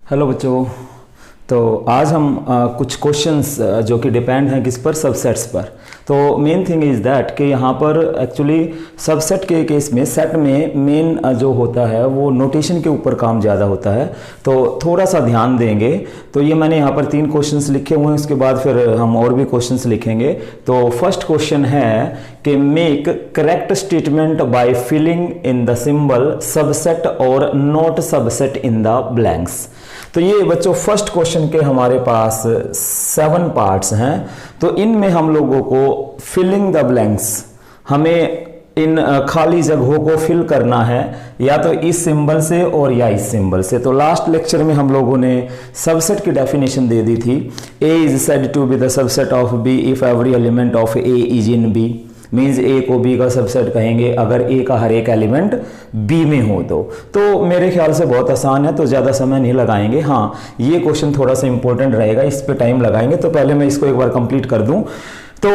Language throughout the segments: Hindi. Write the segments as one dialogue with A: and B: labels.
A: हेलो बच्चों। तो आज हम कुछ क्वेश्चंस जो कि डिपेंड हैं किस पर, सबसेट्स पर। तो मेन थिंग इज़ दैट कि यहाँ पर एक्चुअली सबसेट के केस में सेट में मेन जो होता है वो नोटेशन के ऊपर काम ज़्यादा होता है, तो थोड़ा सा ध्यान देंगे। तो ये मैंने यहाँ पर 3 क्वेश्चंस लिखे हुए हैं, उसके बाद फिर हम और भी क्वेश्चंस लिखेंगे। तो फर्स्ट क्वेश्चन है कि make correct statement by filling in the symbol subset और not subset in the blanks. तो ये बच्चों फर्स्ट क्वेश्चन के हमारे पास 7 पार्ट्स हैं। तो इनमें हम लोगों को फिलिंग द ब्लैंक्स, हमें इन खाली जगहों को फिल करना है या तो इस सिंबल से और या इस सिंबल से। तो लास्ट लेक्चर में हम लोगों ने सबसेट की डेफिनेशन दे दी थी। A is said to be the subset of B if every element of A is in B. Means A को बी का सबसेट कहेंगे अगर ए का हर एक एलिमेंट बी में हो तो मेरे ख्याल से बहुत आसान है, तो ज़्यादा समय नहीं लगाएंगे। हाँ, ये क्वेश्चन थोड़ा सा इंपॉर्टेंट रहेगा, इस पे टाइम लगाएंगे। तो पहले मैं इसको एक बार कंप्लीट कर दूं। तो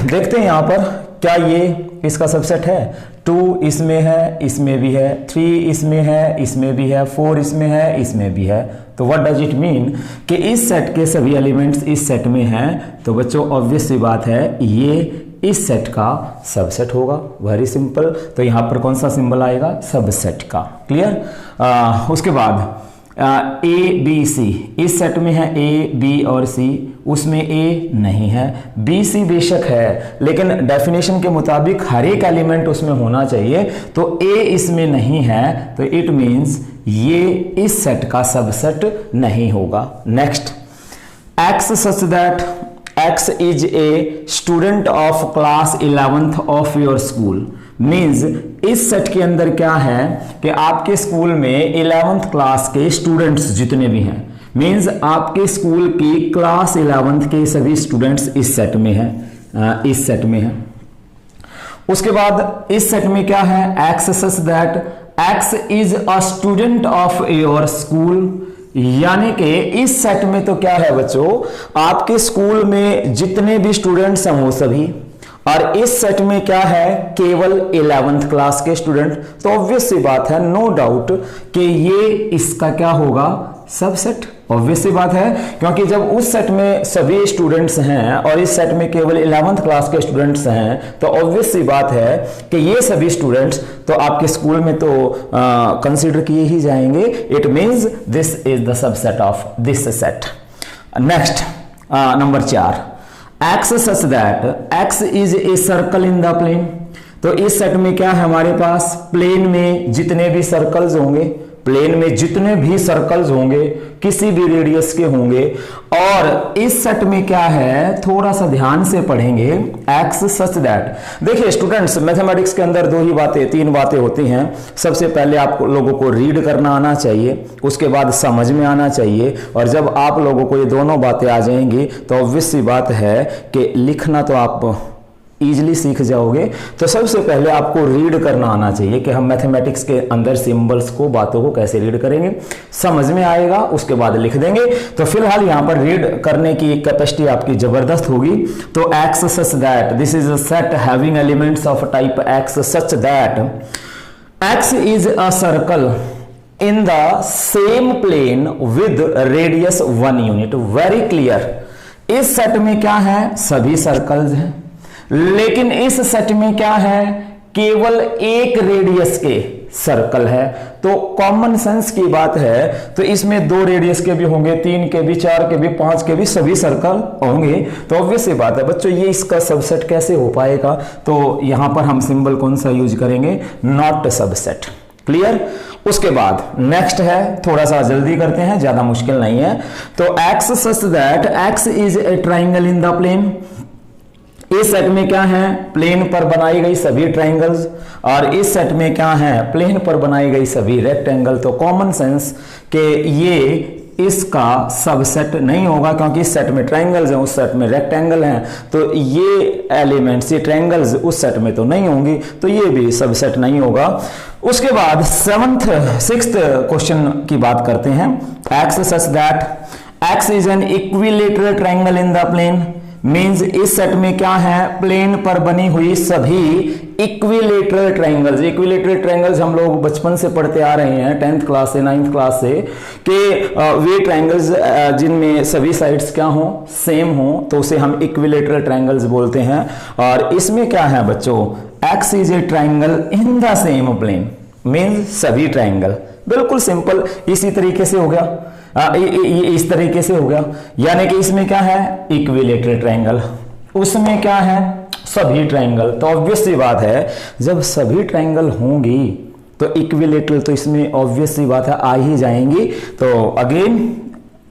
A: देखते हैं यहाँ पर क्या ये इसका सबसेट है। 2 इसमें है, इसमें भी है, 3 इसमें है, इसमें भी है, 4 इसमें है, इसमें भी है। तो व्हाट डज इट मीन कि इस सेट के सभी एलिमेंट्स इस सेट में हैं। तो बच्चों ऑब्वियस सी बात है ये इस सेट का सबसेट होगा। Very simple. तो यहां पर कौन सा सिंबल आएगा? सबसेट का। क्लियर। उसके बाद ए बी सी इस सेट में है, ए बी और सी, उसमें ए नहीं है। बी सी बेशक है लेकिन डेफिनेशन के मुताबिक हर एक एलिमेंट उसमें होना चाहिए। तो ए इसमें नहीं है, तो इट मीन्स ये इस सेट का सबसेट नहीं होगा। Next, x such that X is a student of class 11th of your school। Means इस सेट के अंदर क्या है कि आपके स्कूल में 11th क्लास के स्टूडेंट्स जितने भी हैं, मीन्स आपके स्कूल की क्लास 11th के सभी स्टूडेंट्स इस सेट में हैं, इस सेट में हैं। उसके बाद इस सेट में क्या है? X such that X is a student of your school। यानी कि इस सेट में तो क्या है बच्चों, आपके स्कूल में जितने भी स्टूडेंट्स हैं वो सभी, और इस सेट में क्या है? केवल 11th क्लास के स्टूडेंट। तो ऑब्वियस सी बात है, नो डाउट कि ये इसका क्या होगा? सबसेट। ऑब्वियस सी बात है, क्योंकि जब उस सेट में सभी स्टूडेंट्स हैं और इस सेट में केवल 11th क्लास के स्टूडेंट्स हैं, तो ऑब्वियस सी बात है कि ये सभी स्टूडेंट्स तो आपके स्कूल में तो कंसीडर किए ही जाएंगे। It means this is the subset of this set. Next, number 4, x such that x is a circle in the plane. तो इस सेट में क्या है हमारे पास? प्लेन में जितने भी सर्कल्स होंगे, प्लेन में जितने भी सर्कल्स होंगे किसी भी रेडियस के होंगे, और इस सेट में क्या है थोड़ा सा ध्यान से पढ़ेंगे। एक्स सच दैट, देखिए स्टूडेंट्स, मैथमेटिक्स के अंदर 3 बातें होती हैं। सबसे पहले आप लोगों को रीड करना आना चाहिए, उसके बाद समझ में आना चाहिए, और जब आप लोगों को ये दोनों बातें आ जाएंगी तो ऑब्वियस सी बात है कि लिखना तो आप इजीली सीख जाओगे। तो सबसे पहले आपको रीड करना आना चाहिए कि हम मैथमेटिक्स के अंदर सिंबल्स को, बातों को कैसे रीड करेंगे, समझ में आएगा, उसके बाद लिख देंगे। तो फिलहाल यहां पर रीड करने की कैपेसिटी आपकी जबरदस्त होगी। तो x such that, this is a set having elements of type x such that x is a circle in the same plane with radius 1 unit. Very clear. इस सेट में क्या है? सभी सर्कल्स हैं, लेकिन इस सेट में क्या है? केवल एक रेडियस के सर्कल है। तो कॉमन सेंस की बात है, तो इसमें 2 रेडियस के भी होंगे, 3 के भी, 4 के भी, 5 के भी, सभी सर्कल होंगे। तो ऑब्वियस सी बात है बच्चों, ये इसका सबसेट कैसे हो पाएगा? तो यहां पर हम सिंबल कौन सा यूज करेंगे? Not subset. क्लियर। उसके बाद नेक्स्ट है, थोड़ा सा जल्दी करते हैं, ज्यादा मुश्किल नहीं है। तो x such that x is a triangle in the plane. इस सेट में क्या है? प्लेन पर बनाई गई सभी ट्रायंगल्स, और इस सेट में क्या है? प्लेन पर बनाई गई सभी रेक्टेंगल। तो कॉमन सेंस कि ये इसका सबसेट नहीं होगा, क्योंकि इस सेट में ट्रायंगल्स हैं, उस सेट में रेक्टेंगल हैं। तो ये एलिमेंट्स, ये ट्रायंगल्स उस सेट में तो नहीं होंगी, तो ये भी सबसेट नहीं होगा। उसके बाद 6th क्वेश्चन की बात करते हैं। X such that x is an equilateral triangle in the plane. Means इस सेट में क्या है, प्लेन पर बनी हुई सभी इक्विलेटरल ट्रायंगल्स। इक्विलेटरल ट्रायंगल्स हम लोग बचपन से पढ़ते आ रहे हैं, 10th क्लास से 9th क्लास से, कि वे ट्रायंगल्स जिनमें सभी साइड्स क्या हो, सेम हो, तो उसे हम इक्विलेटरल ट्रायंगल्स बोलते हैं। और इसमें क्या है बच्चों, x is a triangle in the same plane, means सभी ट्रायंगल। बिल्कुल सिंपल, इसी तरीके से हो गया, इस तरीके से हो गया, यानी कि इसमें क्या है, इक्विलेटरल ट्रायंगल, उसमें क्या है, सभी ट्रायंगल। तो ऑब्वियस सी बात है, जब सभी ट्रायंगल होंगी तो इक्विलेटरल तो इसमें ऑब्वियस सी बात है आ ही जाएंगी। तो अगेन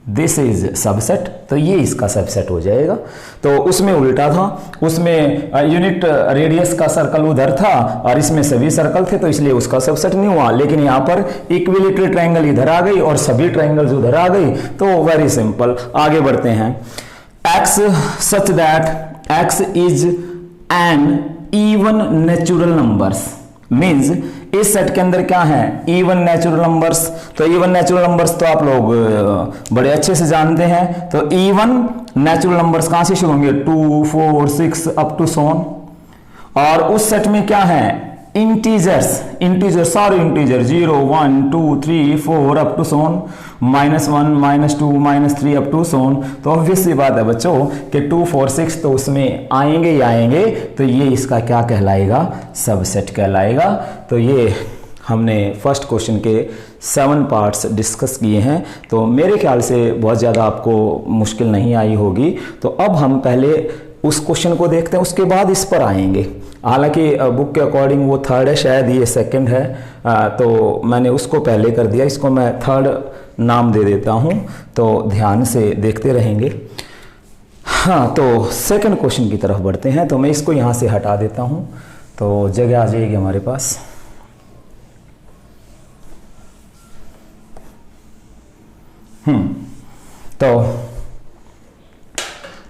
A: दिस इज सबसेट, तो ये इसका सबसेट हो जाएगा। तो उसमें उल्टा था, उसमें यूनिट रेडियस का सर्कल उधर था और इसमें सभी सर्कल थे, तो इसलिए उसका सबसेट नहीं हुआ। लेकिन यहाँ पर इक्विलेटरल ट्रायंगल इधर आ गई और सभी ट्रायंगल्स उधर आ गई, तो वेरी सिंपल। आगे बढ़ते हैं। X such that x is N even natural numbers, means इस सेट के अंदर क्या है, इवन नेचुरल नंबर्स। तो इवन नेचुरल नंबर्स तो आप लोग बड़े अच्छे से जानते हैं। तो इवन नेचुरल नंबर्स कहां से शुरू होंगे, 2, 4, 6 अप टू सो ऑन। और उस सेट में क्या है, इंटीजर्स, सारे integer 0, 1, 2, 3, 4 up to so on, -1, -2, -3 up to so on. तो ऑब्वियस सी बात है बच्चों कि 2, 4, 6 तो उसमें आएंगे ही आएंगे, तो ये इसका क्या कहलाएगा, सबसेट कहलाएगा। तो ये हमने फर्स्ट क्वेश्चन के 7 पार्ट्स डिस्कस किए हैं, तो मेरे ख्याल से बहुत ज़्यादा आपको मुश्किल नहीं आई होगी। तो अब हम पहले उस क्वेश्चन को देखते हैं, उसके बाद इस पर आएंगे। हालांकि बुक के अकॉर्डिंग वो थर्ड है, शायद ये सेकंड है, तो मैंने उसको पहले कर दिया, इसको मैं थर्ड नाम दे देता हूँ, तो ध्यान से देखते रहेंगे। हाँ, तो सेकंड क्वेश्चन की तरफ बढ़ते हैं। तो मैं इसको यहाँ से हटा देता हूँ, तो जगह आ जाएगी हमारे पास।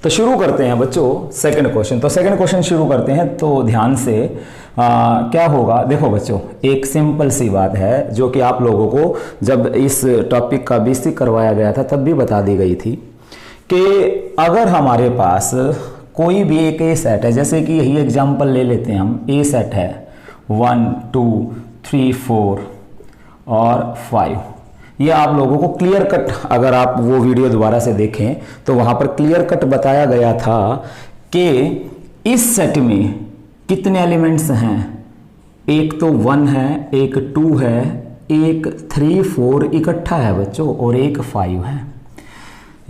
A: तो शुरू करते हैं बच्चों सेकंड क्वेश्चन। तो सेकंड क्वेश्चन शुरू करते हैं, तो ध्यान से क्या होगा, देखो बच्चों एक सिंपल सी बात है जो कि आप लोगों को जब इस टॉपिक का बेसिक करवाया गया था तब भी बता दी गई थी कि अगर हमारे पास कोई भी एक ए सेट है, जैसे कि यही एग्जांपल ले लेते हैं हम, ए सेट है 1, 2, 3, 4 और 5। ये आप लोगों को क्लियर कट, अगर आप वो वीडियो दोबारा से देखें तो वहां पर क्लियर कट बताया गया था कि इस सेट में कितने एलिमेंट्स हैं। एक तो 1 है, एक 2 है, एक 3, 4 इकट्ठा है बच्चों, और एक 5 है।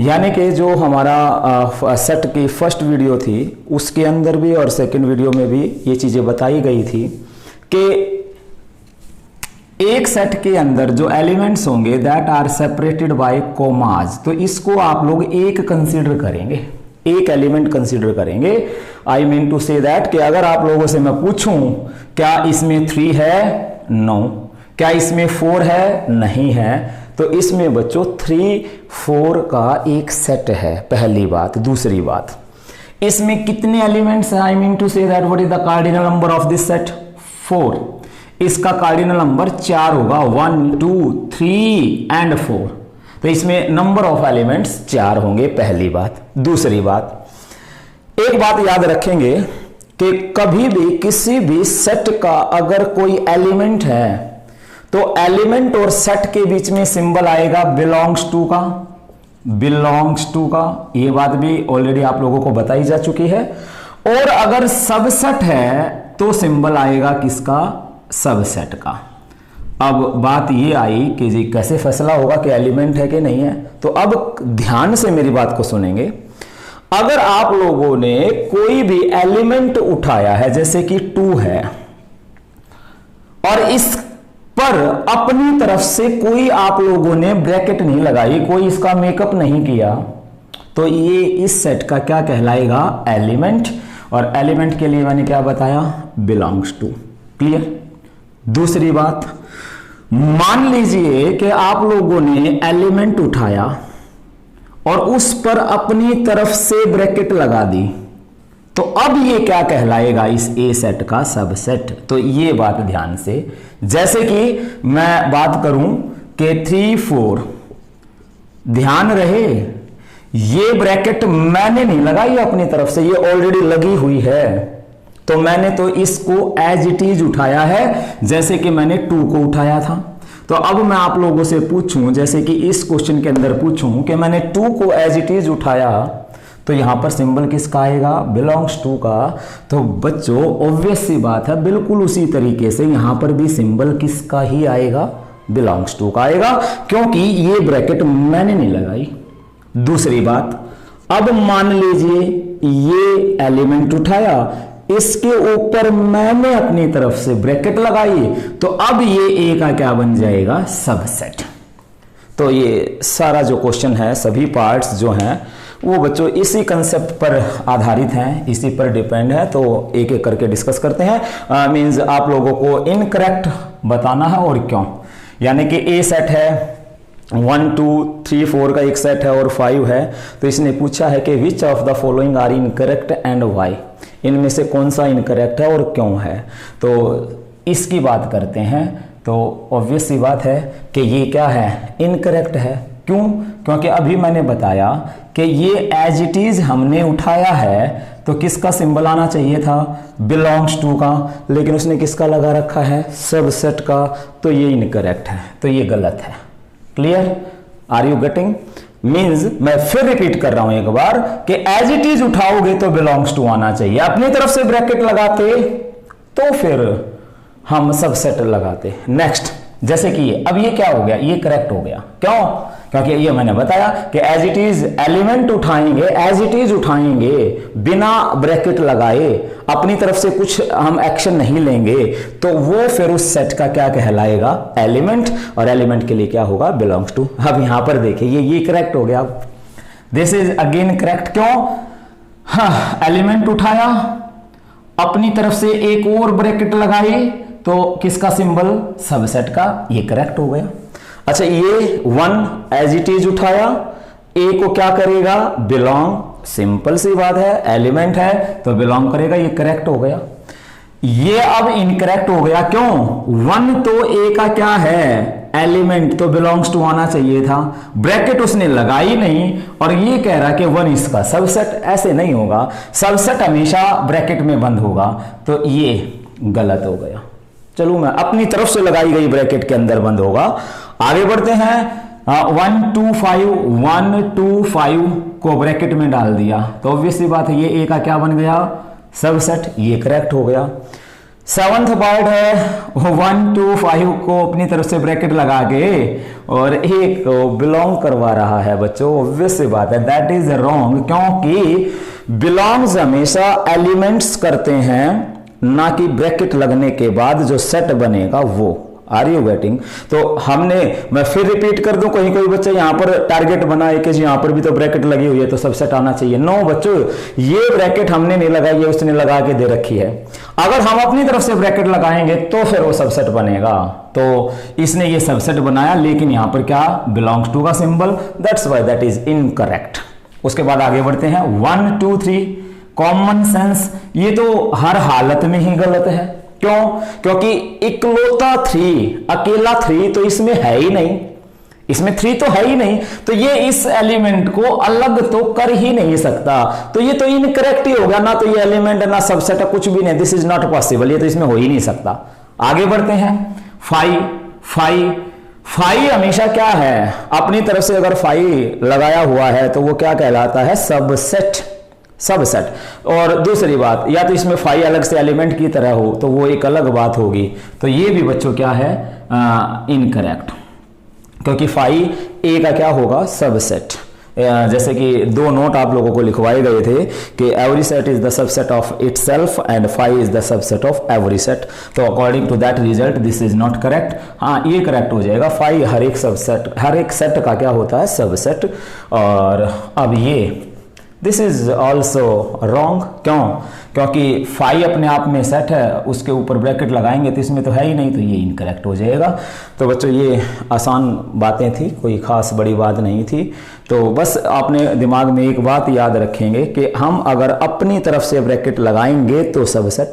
A: यानी कि जो हमारा सेट की फर्स्ट वीडियो थी उसके अंदर भी और सेकंड वीडियो में भी ये चीज़ें बताई गई थी कि एक सेट के अंदर जो एलिमेंट्स होंगे that are separated by commas, तो इसको आप लोग एक कंसीडर करेंगे, एक एलिमेंट कंसीडर करेंगे। I mean to say that कि अगर आप लोगों से मैं पूछूं क्या इसमें 3 है, नो। क्या इसमें 4 है, नहीं है। तो इसमें बच्चों 3, 4 का एक सेट है, पहली बात। दूसरी बात, इसमें कितने एलिमेंट्स हैं, I mean to say that what is the cardinal number of this set, 4। इसका कार्डिनल नंबर 4 होगा, 1, 2, 3 एंड 4। तो इसमें नंबर ऑफ एलिमेंट्स 4 होंगे, पहली बात। दूसरी बात, एक बात याद रखेंगे कि कभी भी किसी भी सेट का अगर कोई एलिमेंट है तो एलिमेंट और सेट के बीच में सिंबल आएगा बिलोंग्स टू का, बिलोंग्स टू का। ये बात भी ऑलरेडी आप लोगों को बताई जा चुकी है। और अगर सबसेट है तो सिंबल आएगा किसका, सबसेट का। अब बात ये आई कि जी कैसे फैसला होगा कि एलिमेंट है कि नहीं है। तो अब ध्यान से मेरी बात को सुनेंगे। अगर आप लोगों ने कोई भी एलिमेंट उठाया है, जैसे कि 2 है, और इस पर अपनी तरफ से कोई आप लोगों ने ब्रैकेट नहीं लगाई, कोई इसका मेकअप नहीं किया, तो ये इस सेट का क्या कहलाएगा, एलिमेंट। और एलिमेंट के लिए मैंने क्या बताया, बिलोंग्स टू। क्लियर। दूसरी बात, मान लीजिए कि आप लोगों ने एलिमेंट उठाया और उस पर अपनी तरफ से ब्रैकेट लगा दी, तो अब ये क्या कहलाएगा, इस ए सेट का सबसेट। तो ये बात ध्यान से, जैसे कि मैं बात करूं कि 3, 4, ध्यान रहे ये ब्रैकेट मैंने नहीं लगाई अपनी तरफ से, ये ऑलरेडी लगी हुई है, तो मैंने तो इसको एज इट इज उठाया है जैसे कि मैंने 2 को उठाया था। तो अब मैं आप लोगों से पूछूं, जैसे कि इस क्वेश्चन के अंदर पूछूं कि मैंने 2 को एज इट इज उठाया, तो यहां पर सिंबल किसका आएगा? बिलोंग्स टू का। तो बच्चों ऑब्वियस सी बात है, बिल्कुल उसी तरीके से यहां पर भी सिंबल किसका ही आएगा? बिलोंग्स टू का आएगा, क्योंकि ये ब्रैकेट मैंने नहीं लगाई। दूसरी बात, अब मान लीजिए ये एलिमेंट उठाया, इसके ऊपर मैंने अपनी तरफ से ब्रैकेट लगाई, तो अब ये ए का क्या बन जाएगा? सबसेट। तो ये सारा जो क्वेश्चन है, सभी पार्ट्स जो हैं वो बच्चों इसी कंसेप्ट पर आधारित हैं, इसी पर डिपेंड है। तो एक एक करके डिस्कस करते हैं। मींस आप लोगों को इनकरेक्ट बताना है और क्यों। यानी कि ए सेट है, 1 2 3 4 का एक सेट है और 5 है। तो इसने पूछा है कि which of the following are incorrect and why, इनमें से कौन सा इनकरेक्ट है और क्यों है। तो इसकी बात करते हैं। तो ऑब्वियस सी बात है कि ये क्या है? इनकरेक्ट है। क्यों? क्योंकि अभी मैंने बताया कि ये एज इट इज हमने उठाया है, तो किसका सिंबल आना चाहिए था? बिलोंग्स टू का, लेकिन उसने किसका लगा रखा है? सबसेट का। तो ये इनकरेक्ट है, तो ये गलत है। Clear? Are you getting? Means मैं फिर रिपीट कर रहा हूं एक बार कि एज इट इज उठाओगे तो बिलोंग्स टू आना चाहिए, अपनी तरफ से ब्रैकेट लगाते तो फिर हम सबसेट लगाते। नेक्स्ट, जैसे कि अब ये क्या हो गया? ये करेक्ट हो गया। क्यों? क्योंकि ये मैंने बताया कि एज इट इज एलिमेंट उठाएंगे, एज इट इज उठाएंगे बिना ब्रैकेट लगाए, अपनी तरफ से कुछ हम एक्शन नहीं लेंगे, तो वो फिर उस सेट का क्या कहलाएगा? एलिमेंट। और एलिमेंट के लिए क्या होगा? Belongs to. अब यहां पर देखिए ये करेक्ट हो गया। This is again correct. क्यों? हाँ, एलिमेंट उठाया, अपनी तरफ से एक और ब्रैकेट लगाई, तो किसका सिंबल? सबसेट का। ये करेक्ट हो गया। अच्छा, ये 1 एज इट इज उठाया, ए को क्या करेगा? बिलोंग। सिंपल सी बात है, एलिमेंट है तो बिलोंग करेगा। ये करेक्ट हो गया। ये अब इनकरेक्ट हो गया। क्यों? 1 तो ए का क्या है? एलिमेंट, तो बिलोंग्स टू आना चाहिए था, ब्रैकेट उसने लगाई नहीं, और ये कह रहा कि 1 इसका सबसेट। ऐसे नहीं होगा, सबसेट हमेशा ब्रैकेट में बंद होगा। तो ये गलत हो गया। चलो, मैं अपनी तरफ से लगाई गई ब्रैकेट के अंदर बंद होगा। आगे बढ़ते हैं। 1 2 5 1 2 5 को ब्रैकेट में डाल दिया, तो ऑब्वियस सी बात है ये ए का क्या बन गया? सबसेट। ये करेक्ट हो गया। 7th पार्ट है 1 2 5 को अपनी तरफ से ब्रैकेट लगा के और एक को बिलोंग करवा रहा है बच्चों। ऑब्वियस सी बात है, दैट इज रॉन्ग, क्योंकि बिलोंग्स हमेशा एलिमेंट्स करते हैं, ना कि ब्रैकेट लगने के बाद जो सेट बनेगा वो। Are you getting? तो हमने, मैं फिर रिपीट कर दूं, कोई कोई बच्चा यहां पर टारगेट बनाए कि यहां पर भी तो ब्रैकेट लगी हुई है तो सबसेट आना चाहिए। नो बच्चों, ये ब्रैकेट हमने नहीं लगाई है, उसने लगा के दे रखी है। अगर हम अपनी तरफ से ब्रैकेट लगाएंगे तो फिर वो सबसेट बनेगा। तो इसने ये सबसेट बनाया, लेकिन यहां पर क्या? बिलोंग्स टू का symbol. That's why that is incorrect. उसके बाद आगे बढ़ते हैं। 1 2 3 कॉमन सेंस, ये तो हर हालत में ही गलत है। क्यों? क्योंकि इकलौता 3, अकेला 3 तो इसमें है ही नहीं, इसमें 3 तो है ही नहीं, तो ये इस एलिमेंट को अलग तो कर ही नहीं सकता। तो ये तो इनकरेक्ट ही हो गया। ना तो ये एलिमेंट है, ना सबसेट है, कुछ भी नहीं। दिस इज नॉट पॉसिबल, ये तो इसमें हो ही नहीं सकता। आगे बढ़ते हैं। 5 हमेशा क्या है? अपनी तरफ से अगर 5 लगाया हुआ है तो वो क्या कहलाता है? सबसेट। सबसेट। और दूसरी बात, या तो इसमें 5 अलग से एलिमेंट की तरह हो तो वो एक अलग बात होगी। तो ये भी बच्चों क्या है? इनकरेक्ट, क्योंकि 5 ए का क्या होगा? सबसेट। जैसे कि 2 नोट आप लोगों को लिखवाए गए थे कि every set is the subset of itself and 5 is the subset of every set. तो according to that result this is not correct. हाँ, ये करेक्ट हो जाएगा। 5 हर एक सबसेट, हर एक सेट का क्या होता है? सबसेट। और अब ये दिस इज ऑल्सो रॉन्ग। क्यों? क्योंकि 5 अपने आप में सेट है, उसके ऊपर ब्रैकेट लगाएंगे तो इसमें तो है ही नहीं, तो ये इनकरेक्ट हो जाएगा। तो बच्चों ये आसान बातें थी, कोई खास बड़ी बात नहीं थी। तो बस आपने दिमाग में एक बात याद रखेंगे कि हम अगर अपनी तरफ से ब्रैकेट लगाएंगे तो सबसेट,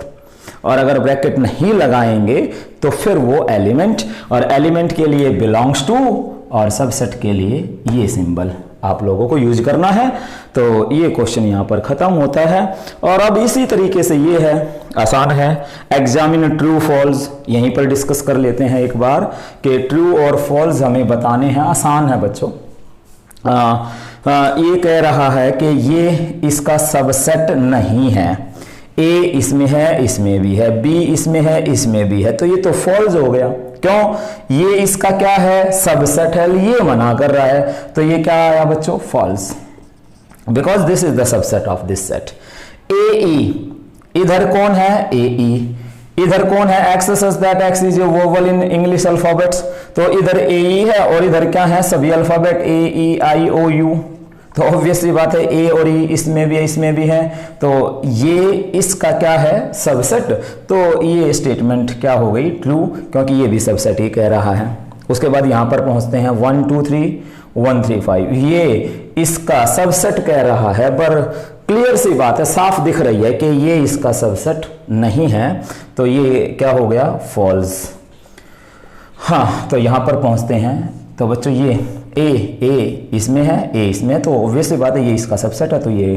A: और अगर ब्रैकेट नहीं लगाएंगे तो फिर वो एलिमेंट, और एलिमेंट के लिए बिलोंग्स टू, और सबसेट के लिए ये सिंबल। आप लोगों को यूज करना है। तो ये क्वेश्चन यहाँ पर खत्म होता है। और अब इसी तरीके से ये है, आसान है, एग्जामिन ट्रू फॉल्स, यहीं पर डिस्कस कर लेते हैं एक बार कि ट्रू और फॉल्स हमें बताने हैं। आसान है बच्चों। ये कह रहा है कि ये इसका सबसेट नहीं है। ए इसमें है, इसमें भी है, बी इसमें है, इसमें भी है, तो ये तो फॉल्स हो गया। क्यों? ये इसका क्या है? सबसेट है, ये मना कर रहा है, तो ये क्या आया बच्चों? False, because this is the subset of this set. A E, इधर कौन है? ए ई, इधर कौन है? X such that x is a vowel in English alphabets, तो इधर ए ई है और इधर क्या है? सभी alphabet A E I O U, तो ऑब्वियसली बात है ए और ई इसमें भी है, इसमें भी है, तो ये इसका क्या है? सबसेट। तो ये स्टेटमेंट क्या हो गई? ट्रू, क्योंकि ये भी सबसेट ही कह रहा है। उसके बाद यहां पर पहुंचते हैं 1 2 3 1 3 5, ये इसका सबसेट कह रहा है, पर क्लियर सी बात है, साफ दिख रही है कि ये इसका सबसेट नहीं है, तो ये क्या हो गया? फॉल्स। हाँ, तो यहां पर पहुंचते हैं, तो बच्चों ये ए इसमें है, ए इसमें है, तो ऑब्वियसली बात है ये इसका सबसेट है, तो ये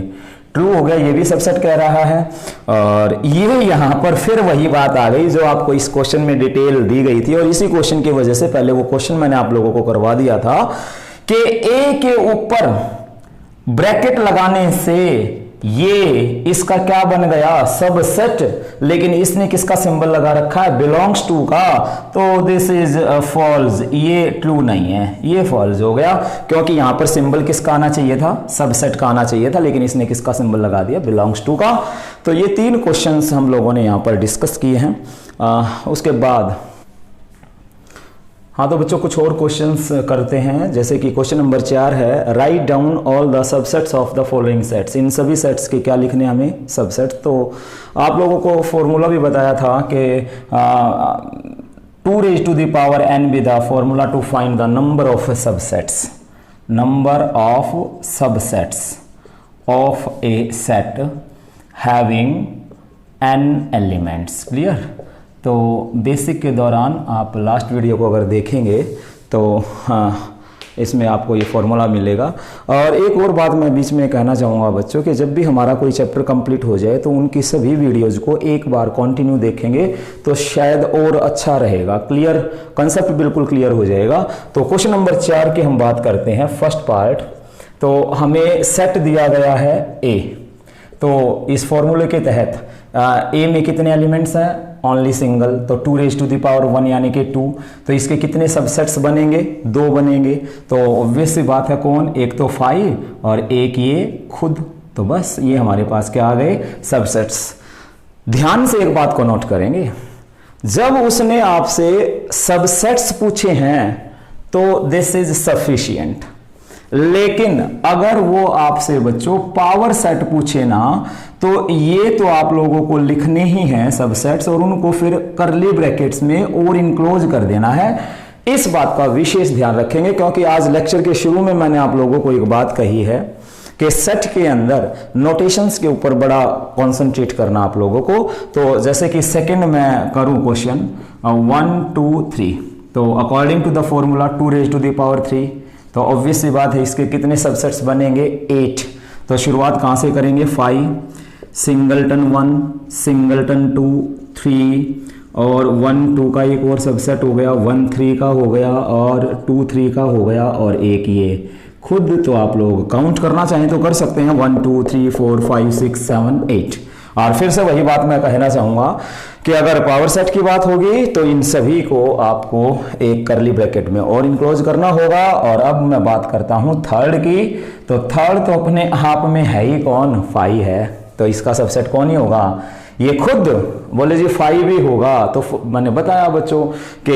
A: ट्रू हो गया, ये भी सबसेट कह रहा है। और ये यहां पर फिर वही बात आ गई जो आपको इस क्वेश्चन में डिटेल दी गई थी, और इसी क्वेश्चन की वजह से पहले वो क्वेश्चन मैंने आप लोगों को करवा दिया था कि ए के ऊपर ब्रैकेट लगाने से ये इसका क्या बन गया? सबसेट, लेकिन इसने किसका सिंबल लगा रखा है? बिलोंग्स टू का, तो दिस इज फॉल्स, ये ट्रू नहीं है, ये फॉल्स हो गया, क्योंकि यहां पर सिंबल किसका आना चाहिए था? सबसेट का आना चाहिए था, लेकिन इसने किसका सिंबल लगा दिया? बिलोंग्स टू का। तो ये 3 क्वेश्चंस हम लोगों ने यहां पर डिस्कस किए हैं। उसके बाद हाँ, तो बच्चों कुछ और क्वेश्चंस करते हैं, जैसे कि क्वेश्चन नंबर 4 है, write down all the subsets of the following sets. इन सभी सेट्स के क्या लिखने हमें? सबसेट। तो आप लोगों को फॉर्मूला भी बताया था कि 2 raised to the power n be the formula to find the number of subsets, number of subsets of a set having n elements। Clear? तो बेसिक के दौरान आप लास्ट वीडियो को अगर देखेंगे तो हाँ, इसमें आपको ये फॉर्मूला मिलेगा। और एक और बात मैं बीच में कहना चाहूँगा बच्चों कि जब भी हमारा कोई चैप्टर कंप्लीट हो जाए तो उनकी सभी वीडियोज़ को एक बार कंटिन्यू देखेंगे तो शायद और अच्छा रहेगा, क्लियर कंसेप्ट बिल्कुल क्लियर हो जाएगा। तो क्वेश्चन नंबर 4 की हम बात करते हैं, फर्स्ट पार्ट। तो हमें सेट दिया गया है ए, तो इस फॉर्मूले के तहत ए में कितने एलिमेंट्स हैं? ओनली सिंगल, तो 2 raised to the power 1 यानी कि 2, तो इसके कितने सबसेट्स बनेंगे? 2 बनेंगे। तो ऑब्वियस सी बात है, कौन? एक तो 5 और एक ये खुद, तो बस ये हमारे पास क्या आ गए? सबसेट्स। ध्यान से एक बात को नोट करेंगे, जब उसने आपसे सबसेट्स पूछे हैं तो दिस इज सफिशिएंट, लेकिन अगर वो आपसे बच्चों पावर सेट पूछे ना, तो ये तो आप लोगों को लिखने ही हैं सबसेट्स, और उनको फिर करली ब्रैकेट्स में और इनक्लोज कर देना है। इस बात का विशेष ध्यान रखेंगे, क्योंकि आज लेक्चर के शुरू में मैंने आप लोगों को एक बात कही है कि सेट के अंदर नोटेशंस के ऊपर बड़ा कॉन्सेंट्रेट करना आप लोगों को। तो जैसे कि सेकंड में करूं क्वेश्चन 1 2 3, तो according to the formula 2 raised to the power 3, तो ऑब्वियस सी बात है इसके कितने सबसेट्स बनेंगे? 8। तो शुरुआत कहां से करेंगे? 5, सिंगलटन 1, सिंगलटन 2, 3 और 1 2 का एक और सबसेट हो गया, 1 3 का हो गया और 2 3 का हो गया, और एक ये खुद। तो आप लोग काउंट करना चाहें तो कर सकते हैं, 1 2 3 4 5 6 7 8। और फिर से वही बात मैं कहना चाहूंगा कि अगर पावर सेट की बात होगी तो इन सभी को आपको एक करली ब्रैकेट में और इनक्लोज करना होगा। और अब मैं बात करता हूं थर्ड की, तो थर्ड तो अपने आप में है ही कौन? 5 है, तो इसका सबसेट कौन ही होगा? ये खुद। बोले जी 5 भी होगा, तो मैंने बताया बच्चों कि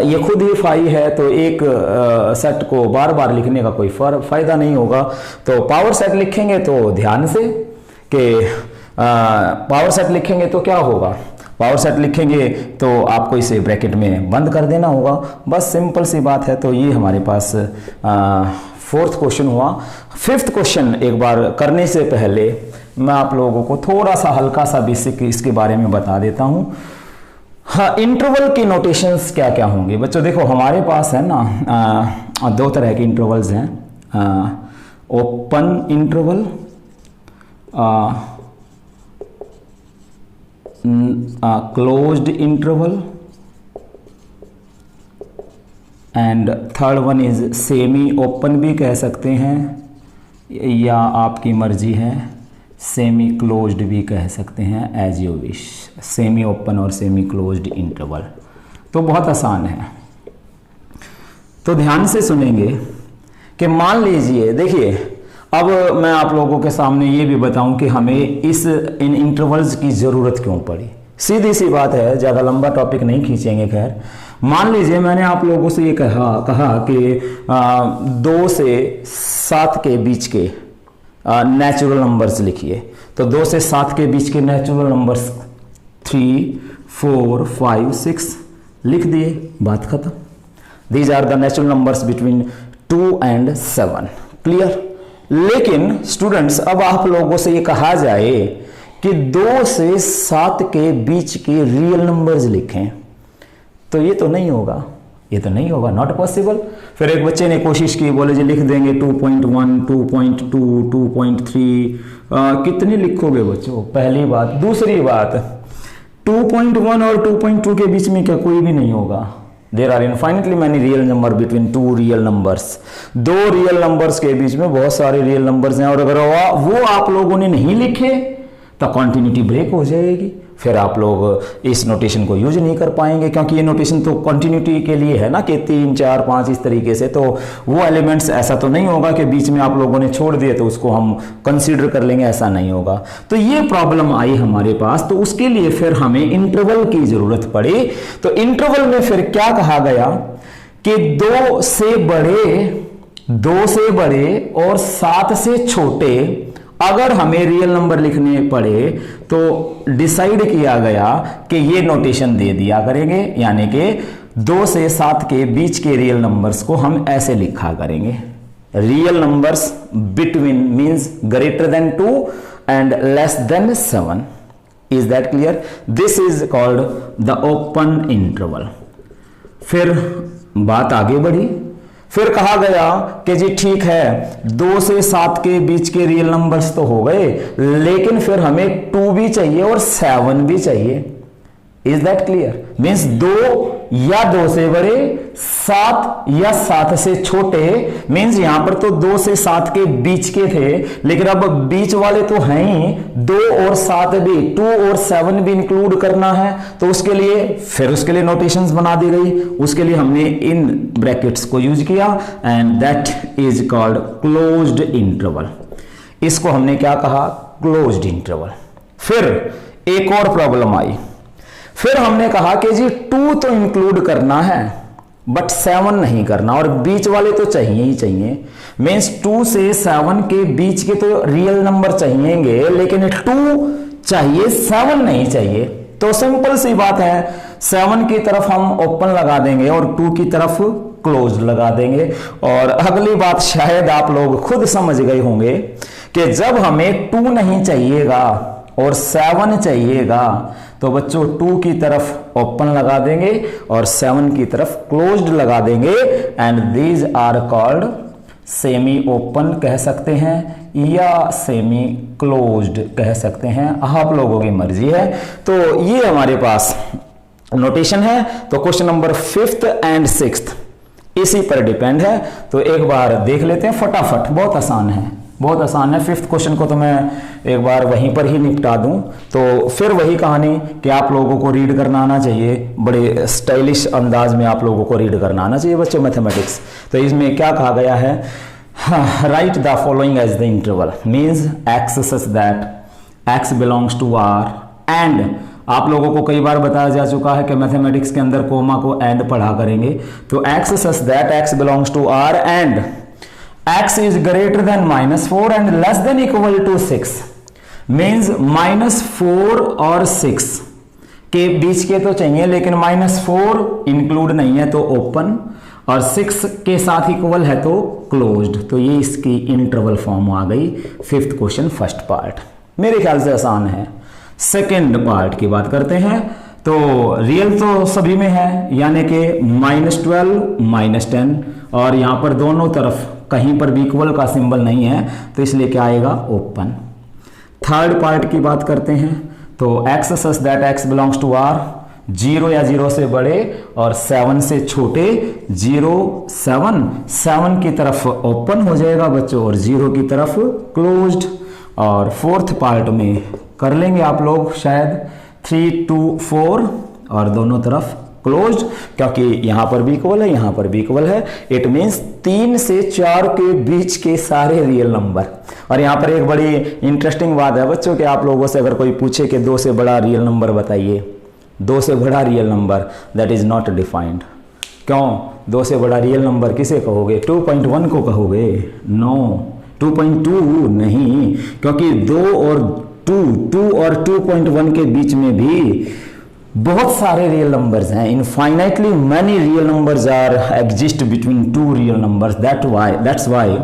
A: ये खुद ही 5 है, तो एक सेट को बार बार लिखने का कोई फायदा नहीं होगा। तो पावर सेट लिखेंगे तो ध्यान से कि पावर सेट लिखेंगे तो क्या होगा? पावर सेट लिखेंगे तो आपको इसे ब्रैकेट में बंद कर देना होगा, बस सिंपल सी बात है। तो ये हमारे पास फोर्थ क्वेश्चन हुआ। फिफ्थ क्वेश्चन एक बार करने से पहले मैं आप लोगों को थोड़ा सा हल्का सा बेसिक इसके बारे में बता देता हूं। हाँ, इंटरवल की नोटेशंस क्या क्या होंगे बच्चों? देखो हमारे पास है ना 2 तरह के इंटरवल्स हैं, open interval, closed interval, and third one is semi open भी कह सकते हैं, या आपकी मर्जी है सेमी क्लोज्ड भी कह सकते हैं, as you wish. Semi open और सेमी क्लोज्ड इंटरवल तो बहुत आसान है। तो ध्यान से सुनेंगे कि मान लीजिए, देखिए अब मैं आप लोगों के सामने ये भी बताऊं कि हमें इन इंटरवल्स की ज़रूरत क्यों पड़ी। सीधी सी बात है, ज़्यादा लंबा टॉपिक नहीं खींचेंगे। खैर मान लीजिए मैंने आप लोगों से ये कहा कि 2 से 7 के बीच के नेचुरल नंबर्स लिखिए। तो 2 से 7 के बीच के नेचुरल नंबर्स 3, 4, 5, 6 लिख दिए, बात खत्म। These are the natural numbers between 2 and 7। Clear. लेकिन स्टूडेंट्स अब आप लोगों से ये कहा जाए कि 2 से 7 के बीच के रियल नंबर्स लिखें, तो ये तो नहीं होगा, ये तो नहीं होगा, नॉट पॉसिबल। फिर एक बच्चे ने कोशिश की, बोले जी लिख देंगे 2.1, 2.2, 2.3, कितने लिखोगे बच्चों, पहली बात। दूसरी बात, 2.1 और 2.2 के बीच में क्या कोई भी नहीं होगा। There are infinitely many real number between 2 real numbers. 2 real numbers के बीच में बहुत सारे रियल नंबर्स हैं, और अगर वो आप लोगों ने नहीं लिखे तो कॉन्टिन्यूटी ब्रेक हो जाएगी। फिर आप लोग इस नोटेशन को यूज नहीं कर पाएंगे, क्योंकि ये नोटेशन तो कंटिन्यूटी के लिए है ना, कि 3, 4, 5 इस तरीके से। तो वो एलिमेंट्स ऐसा तो नहीं होगा कि बीच में आप लोगों ने छोड़ दिए तो उसको हम कंसीडर कर लेंगे, ऐसा नहीं होगा। तो ये प्रॉब्लम आई हमारे पास, तो उसके लिए फिर हमें इंटरवल की जरूरत पड़ी। तो इंटरवल में फिर क्या कहा गया कि 2 से बड़े और 7 से छोटे अगर हमें रियल नंबर लिखने पड़े तो डिसाइड किया गया कि ये नोटेशन दे दिया करेंगे, यानी कि 2 से 7 के बीच के रियल नंबर्स को हम ऐसे लिखा करेंगे। Real numbers between means greater than 2 and less than 7। Is that clear? This is called the open interval. फिर बात आगे बढ़ी, फिर कहा गया कि जी ठीक है 2 से 7 के बीच के रियल नंबर्स तो हो गए, लेकिन फिर हमें 2 भी चाहिए और 7 भी चाहिए। Is that clear? मीन्स 2 या 2 से बड़े, 7 या 7 से छोटे। मीन्स यहां पर तो 2 से 7 के बीच के थे, लेकिन अब बीच वाले तो हैं ही, 2 और 7 भी, 2 और 7 भी इंक्लूड करना है। तो उसके लिए नोटेशंस बना दी गई, उसके लिए हमने इन ब्रैकेट्स को यूज किया, and that is called closed interval. इसको हमने क्या कहा? Closed interval. फिर एक और प्रॉब्लम आई, फिर हमने कहा कि जी 2 तो इंक्लूड करना है बट 7 नहीं करना, और बीच वाले तो चाहिए ही चाहिए। मीन्स 2 से 7 के बीच के तो रियल नंबर चाहिएंगे, लेकिन 2 चाहिए, 7 नहीं चाहिए। तो सिंपल सी बात है, 7 की तरफ हम ओपन लगा देंगे और 2 की तरफ क्लोज लगा देंगे। और अगली बात शायद आप लोग खुद समझ गए होंगे कि जब हमें 2 नहीं चाहिएगा और 7 चाहिएगा, तो बच्चों 2 की तरफ ओपन लगा देंगे और 7 की तरफ क्लोज्ड लगा देंगे, and these are called semi open कह सकते हैं या सेमी क्लोज्ड कह सकते हैं, आप लोगों की मर्जी है। तो ये हमारे पास नोटेशन है। तो question number 5th and 6th इसी पर डिपेंड है। तो एक बार देख लेते हैं फटाफट, बहुत आसान है, बहुत आसान है। 5th क्वेश्चन को तो मैं एक बार वहीं पर ही निपटा दूं। तो फिर वही कहानी कि आप लोगों को रीड करना आना चाहिए, बड़े स्टाइलिश अंदाज में आप लोगों को रीड करना आना चाहिए बच्चों मैथमेटिक्स। तो इसमें क्या कहा गया है? Right the following as the interval, means x such that x belongs to R, and आप लोगों को कई बार बताया जा चुका है कि मैथमेटिक्स के अंदर कोमा को एंड पढ़ा करेंगे। तो x such that x belongs to R and x is greater than -4 and less than equal to 6, means -4 और 6 के बीच के तो चाहिए, लेकिन -4 इंक्लूड नहीं है तो ओपन, और 6 के साथ इक्वल है तो क्लोज्ड। तो ये इसकी इंटरवल फॉर्म आ गई। 5th क्वेश्चन फर्स्ट पार्ट मेरे ख्याल से आसान है। सेकेंड पार्ट की बात करते हैं। तो रियल तो सभी में है, यानी कि -12, -10 और यहाँ पर दोनों तरफ कहीं पर भी इक्वल का सिंबल नहीं है, तो इसलिए क्या आएगा, ओपन। थर्ड पार्ट की बात करते हैं, तो x such that x belongs to R, 0 या 0 से बड़े और 7 से छोटे, 0 7 7 की तरफ ओपन हो जाएगा बच्चों और 0 की तरफ क्लोज्ड। और फोर्थ पार्ट में कर लेंगे आप लोग शायद 3 2 4 और दोनों तरफ क्लोज्ड, क्योंकि यहां पर भी इक्वल है, यहां पर भी इक्वल है। इट मींस 3 से 4 के बीच के सारे रियल नंबर। और यहां पर एक बड़ी इंटरेस्टिंग बात है बच्चों कि आप लोगों से अगर कोई पूछे कि 2 से बड़ा रियल नंबर बताइए, 2 से बड़ा real number, that is not defined. क्यों? 2 से बड़ा रियल नंबर किसे कहोगे? 2.1 को कहोगे? नो, 2.2 नहीं, क्योंकि 2 और 2 और 2.1 के बीच में भी बहुत सारे रियल नंबर्स हैं। Infinitely many real numbers are exist between 2 real numbers, that's why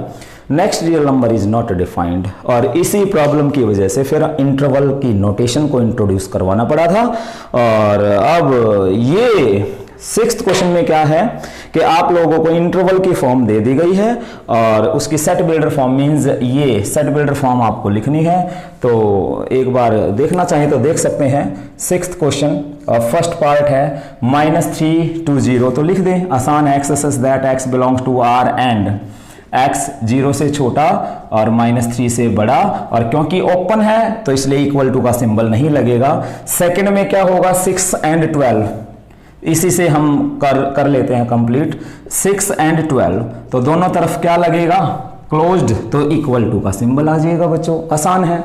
A: next real number is not defined. और इसी प्रॉब्लम की वजह से फिर इंटरवल की नोटेशन को इंट्रोड्यूस करवाना पड़ा था। और अब ये 6th क्वेश्चन में क्या है कि आप लोगों को इंटरवल की फॉर्म दे दी गई है और उसकी सेट बिल्डर फॉर्म मींस ये सेट बिल्डर फॉर्म आपको लिखनी है। तो एक बार देखना चाहिए तो देख सकते हैं। 6th क्वेश्चन और फर्स्ट पार्ट है -3 to 0, तो लिख दें आसान है। X such that x belongs to R and x 0 से छोटा और -3 से बड़ा, और क्योंकि ओपन है तो इसलिए इक्वल टू का सिंबल नहीं लगेगा। सेकंड में क्या होगा, 6 and 12, इसी से हम कर लेते हैं कंप्लीट। 6 and 12 तो दोनों तरफ क्या लगेगा, क्लोज्ड, तो इक्वल टू का सिंबल आ जाएगा बच्चों, आसान है।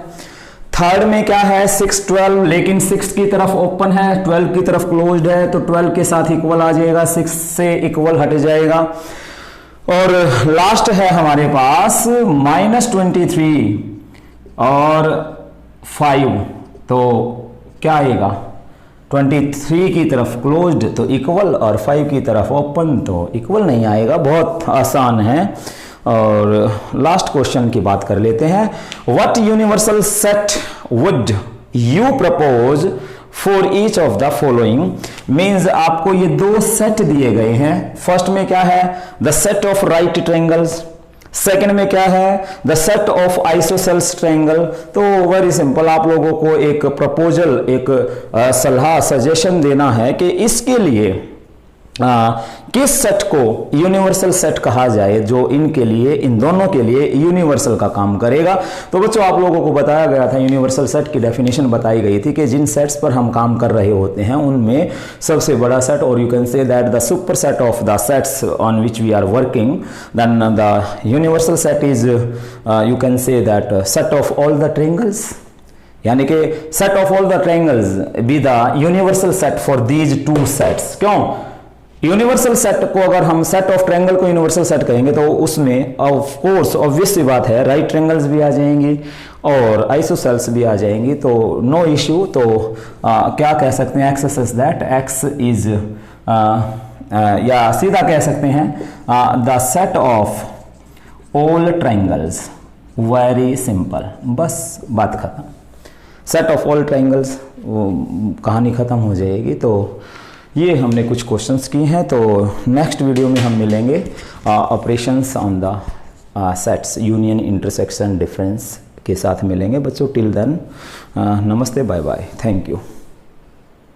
A: थर्ड में क्या है, 6 12, लेकिन 6 की तरफ ओपन है, 12 की तरफ क्लोज्ड है, तो 12 के साथ इक्वल आ जाएगा, 6 से इक्वल हट जाएगा। और लास्ट है हमारे पास -23 और 5, तो क्या आएगा, 23 की तरफ क्लोज्ड तो इक्वल और 5 की तरफ ओपन तो इक्वल नहीं आएगा, बहुत आसान है। और लास्ट क्वेश्चन की बात कर लेते हैं। What universal set would you propose for each of the following, means आपको ये 2 सेट दिए गए हैं। फर्स्ट में क्या है, the set of right triangles, second में क्या है, the set of isosceles triangle. तो वेरी सिंपल, आप लोगों को एक प्रपोजल, एक सलाह, सजेशन देना है कि इसके लिए किस सेट को यूनिवर्सल सेट कहा जाए जो इनके लिए, इन दोनों के लिए यूनिवर्सल का काम करेगा। तो बच्चों आप लोगों को बताया गया था, यूनिवर्सल सेट की डेफिनेशन बताई गई थी कि जिन सेट्स पर हम काम कर रहे होते हैं उनमें सबसे बड़ा सेट, और you can say that the super set of the sets on which we are working, then the universal set is you can say that set of all the triangles, यानी कि set of all the triangles be the universal set for these 2 sets. क्यों? यूनिवर्सल सेट को अगर हम सेट ऑफ ट्रायंगल को यूनिवर्सल सेट कहेंगे तो उसमें ऑफ कोर्स ऑब्वियस सी बात है राइट ट्रायंगल्स भी आ जाएंगी और आइसोसेल्स भी आ जाएंगी, तो नो इश्यू। तो क्या कह सकते हैं, x such that x is, या सीधा कह सकते हैं the set of all triangles, very simple, बस बात खत्म। सेट ऑफ ऑल ट्रायंगल्स, कहानी खत्म हो जाएगी। तो ये हमने कुछ क्वेश्चंस किए हैं, तो नेक्स्ट वीडियो में हम मिलेंगे operations on the sets, union, intersection, difference के साथ मिलेंगे बच्चों। टिल देन नमस्ते, बाय बाय, थैंक यू।